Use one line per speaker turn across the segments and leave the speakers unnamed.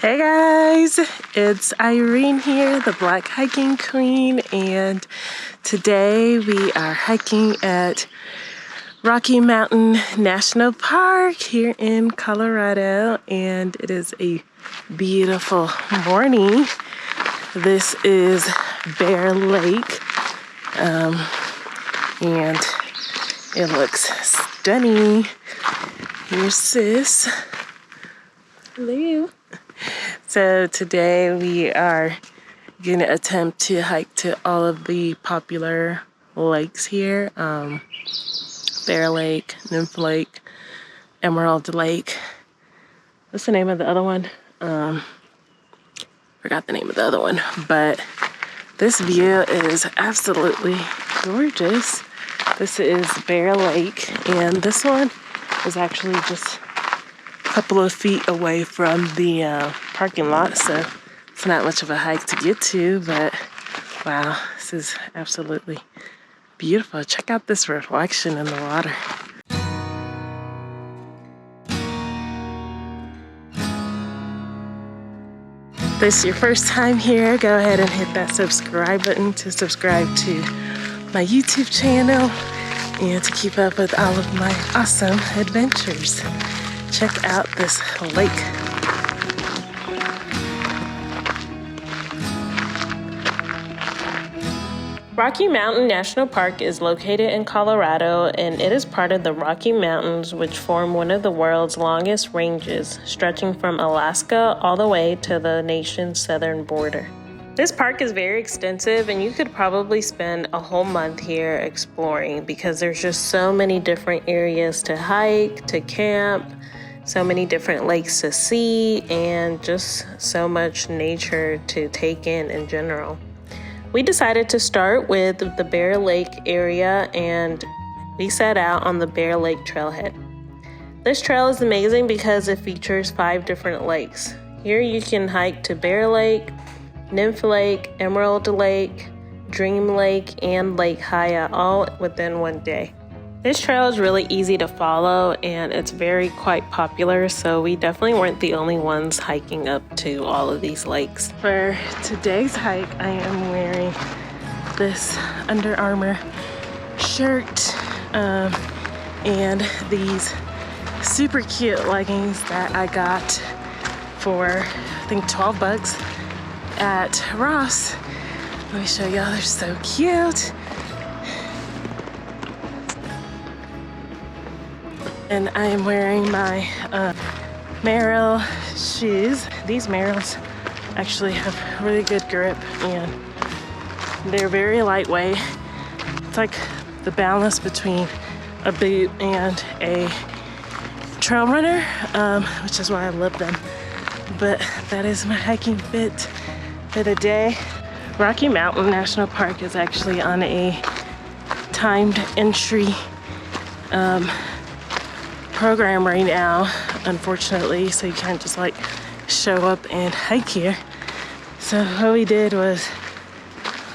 Hey guys, it's Irene here, the Black Hiking Queen, and today we are hiking at Rocky Mountain National Park here in Colorado, and it is a beautiful morning. This is Bear Lake, and it looks stunning. Here's Sis. Hello. So today we are going to attempt to hike to all of the popular lakes here. Bear Lake, Nymph Lake, Emerald Lake. What's the name of the other one? Forgot the name of the other one. But this view is absolutely gorgeous. This is Bear Lake, and this one is actually just couple of feet away from the parking lot, so it's not much of a hike to get to, but wow, this is absolutely beautiful. Check out this reflection in the water. If this is your first time here, go ahead and hit that subscribe button to subscribe to my YouTube channel and to keep up with all of my awesome adventures. Check out this lake. Rocky Mountain National Park is located in Colorado, and it is part of the Rocky Mountains, which form one of the world's longest ranges, stretching from Alaska all the way to the nation's southern border. This park is very extensive, and you could probably spend a whole month here exploring because there's just so many different areas to hike, to camp, so many different lakes to see, and just so much nature to take in general. We decided to start with the Bear Lake area, and we set out on the Bear Lake trailhead. This trail is amazing because it features 5 different lakes. Here you can hike to Bear Lake, Nymph Lake, Emerald Lake, Dream Lake, and Lake Haiyaha, all within one day. This trail is really easy to follow, and it's quite popular, so we definitely weren't the only ones hiking up to all of these lakes. For today's hike, I am wearing this Under Armour shirt and these super cute leggings that I got for, I think, 12 bucks at Ross. Let me show y'all, they're so cute. And I am wearing my Merrell shoes. These Merrells actually have really good grip, and they're very lightweight. It's like the balance between a boot and a trail runner, which is why I love them. But that is my hiking fit for the day. Rocky Mountain National Park is actually on a timed entry program right now, unfortunately, so you can't just like show up and hike here. So what we did was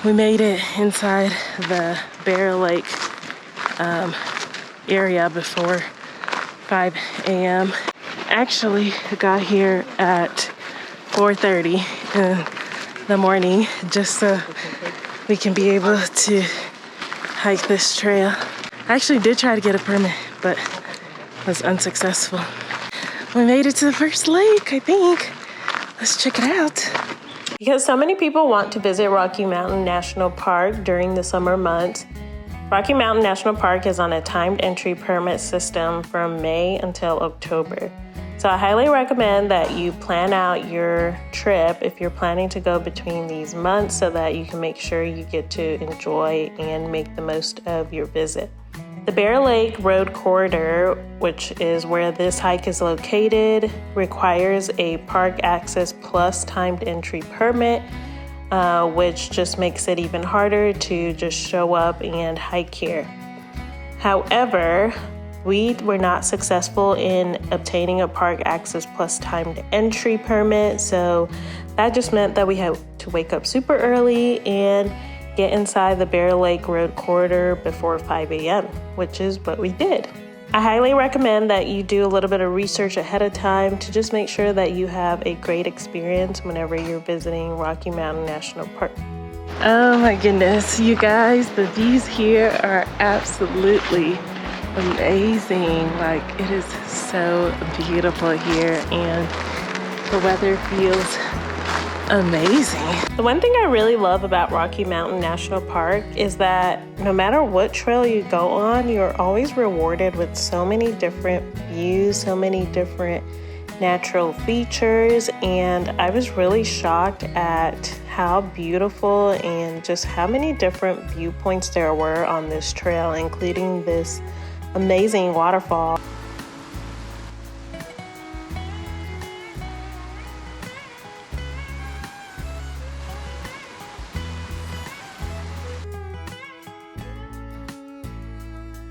we made it inside the Bear Lake area before 5 a.m. Actually, I got here at 4:30 in the morning just so we can be able to hike this trail. I actually did try to get a permit, but was unsuccessful. We made it to the first lake, I think. Let's check it out. Because so many people want to visit Rocky Mountain National Park during the summer months, Rocky Mountain National Park is on a timed entry permit system from May until October. So I highly recommend that you plan out your trip if you're planning to go between these months so that you can make sure you get to enjoy and make the most of your visit. The Bear Lake Road Corridor, which is where this hike is located, requires a Park Access Plus timed entry permit, which just makes it even harder to just show up and hike here. However, we were not successful in obtaining a Park Access Plus timed entry permit, so that just meant that we had to wake up super early and get inside the Bear Lake Road Corridor before 5 a.m., which is what we did. I highly recommend that you do a little bit of research ahead of time to just make sure that you have a great experience whenever you're visiting Rocky Mountain National Park. Oh my goodness, you guys, the views here are absolutely amazing. Like, it is so beautiful here and the weather feels amazing. The one thing I really love about Rocky Mountain National Park is that no matter what trail you go on, you're always rewarded with so many different views, so many different natural features, and I was really shocked at how beautiful and just how many different viewpoints there were on this trail, including this amazing waterfall.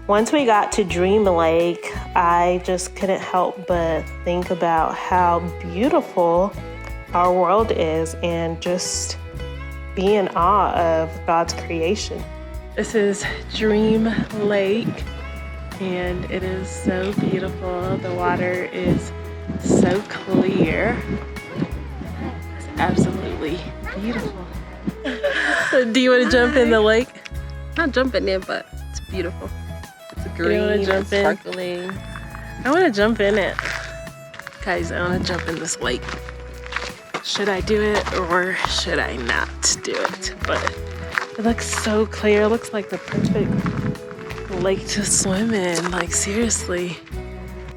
Once we got to Dream Lake, I just couldn't help but think about how beautiful our world is and just be in awe of God's creation. This is Dream Lake and it is so beautiful. The water is so clear. It's absolutely beautiful. Do you want to jump in the lake?
Not jumping in, but it's beautiful. Green,
it's
sparkling.
I want to jump in it. Guys, I want to jump in this lake. Should I do it or should I not do it? But it looks so clear. It looks like the perfect lake to swim in. Like, seriously.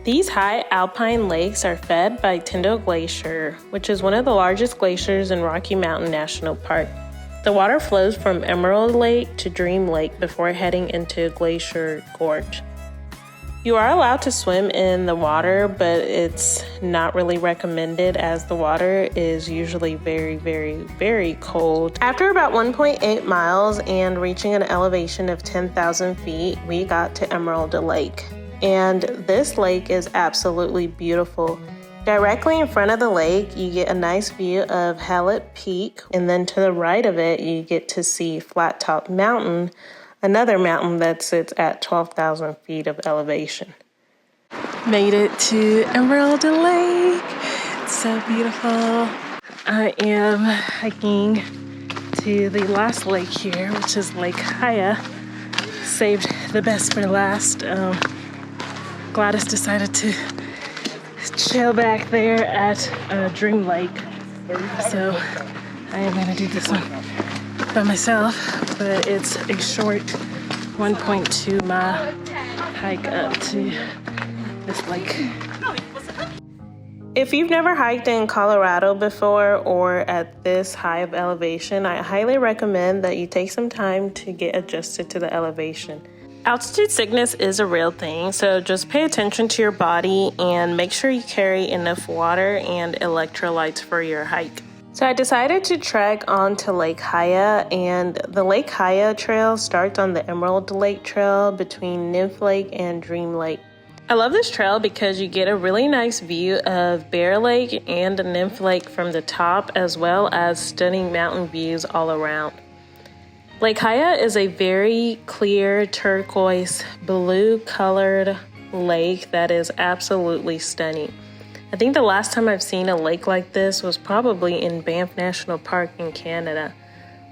These high alpine lakes are fed by Tyndall Glacier, which is one of the largest glaciers in Rocky Mountain National Park. The water flows from Emerald Lake to Dream Lake before heading into Glacier Gorge. You are allowed to swim in the water, but it's not really recommended as the water is usually very, very, very cold. After about 1.8 miles and reaching an elevation of 10,000 feet, we got to Emerald Lake. And this lake is absolutely beautiful. Directly in front of the lake, you get a nice view of Hallett Peak, and then to the right of it, you get to see Flat Top Mountain, another mountain that sits at 12,000 feet of elevation. Made it to Emerald Lake. It's so beautiful. I am hiking to the last lake here, which is Lake Haiyaha. Saved the best for last. Gladys decided to chill back there at Dream Lake. So I am gonna do this one by myself, but it's a short 1.2 mile hike up to this lake. If you've never hiked in Colorado before or at this high of elevation, I highly recommend that you take some time to get adjusted to the elevation. Altitude sickness is a real thing, so just pay attention to your body and make sure you carry enough water and electrolytes for your hike. So I decided to trek onto Lake Haiyaha, and the Lake Haiyaha trail starts on the Emerald Lake Trail between Nymph Lake and Dream Lake. I love this trail because you get a really nice view of Bear Lake and Nymph Lake from the top, as well as stunning mountain views all around. Lake Haiyaha is a very clear turquoise blue colored lake that is absolutely stunning. I think the last time I've seen a lake like this was probably in Banff National Park in Canada.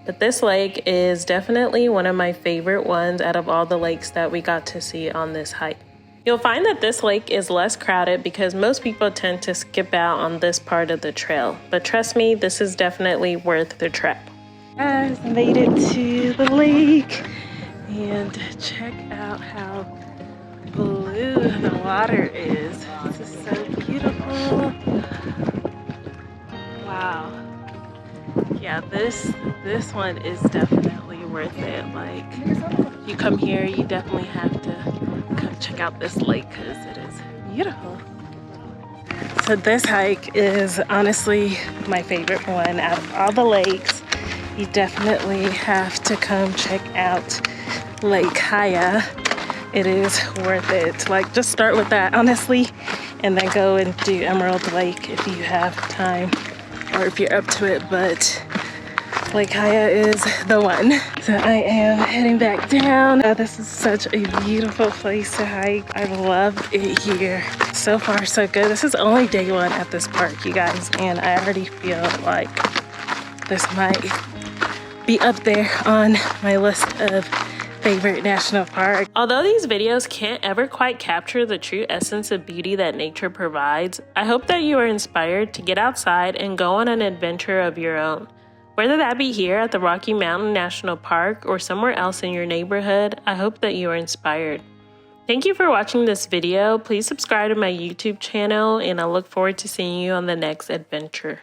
But this lake is definitely one of my favorite ones out of all the lakes that we got to see on this hike. You'll find that this lake is less crowded because most people tend to skip out on this part of the trail. But trust me, this is definitely worth the trek. Guys, made it to the lake and check out how blue the water is. This is so beautiful. Wow. Yeah, this one is definitely worth it. Like, if you come here, you definitely have to come check out this lake because it is beautiful. So this hike is honestly my favorite one out of all the lakes. You definitely have to come check out Lake Haiyaha. It is worth it. Like, just start with that, honestly, and then go and do Emerald Lake if you have time or if you're up to it. But Lake Haiyaha is the one. So I am heading back down. This is such a beautiful place to hike. I love it here. So far, so good. This is only day one at this park, you guys, and I already feel like this might be up there on my list of favorite national park. Although these videos can't ever quite capture the true essence of beauty that nature provides, I hope that you are inspired to get outside and go on an adventure of your own. Whether that be here at the Rocky Mountain National Park or somewhere else in your neighborhood, I hope that you are inspired. Thank you for watching this video. Please subscribe to my YouTube channel, and I look forward to seeing you on the next adventure.